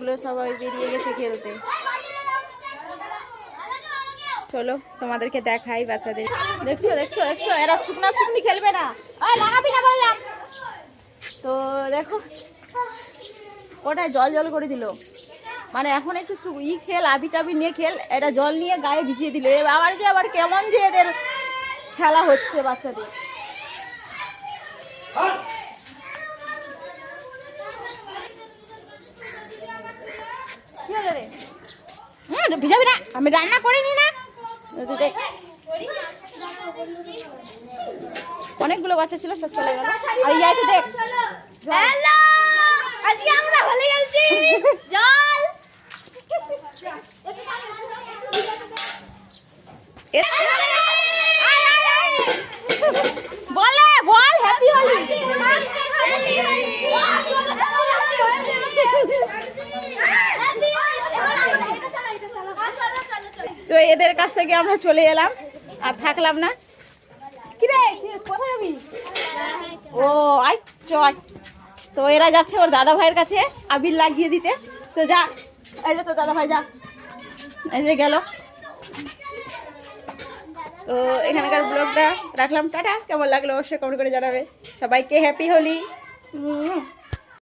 ছেলেগুলো সবাই বেরিয়ে গেছে খেলতে। চলো তোমাদেরকে দেখাই বাচ্চাদের। দেখছো দেখছো দেখছো এরা শুকনা শুকনি খেলবে না, লাগাবি না বললাম তো। দেখো ওটায় জল জল করে দিল, মানে এখন একটু খেল আবি টাবি নিয়ে খেল, এটা জল নিয়ে গায়ে ভিজিয়ে দিল। আবার যে আবার কেমন যে এদের খেলা হচ্ছে বাচ্চাদের। কি হলো রে? ভিজাবি না, আমি রান্না করিনি না। অনেকগুলো বাচ্চা ছিল, সব চলে গেল। আর ইয়াতে দেখ, হ্যালো আজকে আমরা হোলি খেলছি। জল বলে বল হ্যাপি হোলি। তো এদের কাছ থেকে আমরা চলে এলাম, আর থাকলাম না। কি রে কোথায় যাবি? ও আয় চল। তো এরা যাচ্ছে ওর দাদা ভাইয়ের কাছে আবির লাগিয়ে দিতে। তো যা, এই যে তো দাদা ভাই যা, এই যে গেল। তো এখানকার ব্লগটা রাখলাম, টাটা। কেমন লাগলো অবশ্যই কমেন্ট করে জানাবে। সবাইকে হ্যাপি হোলি।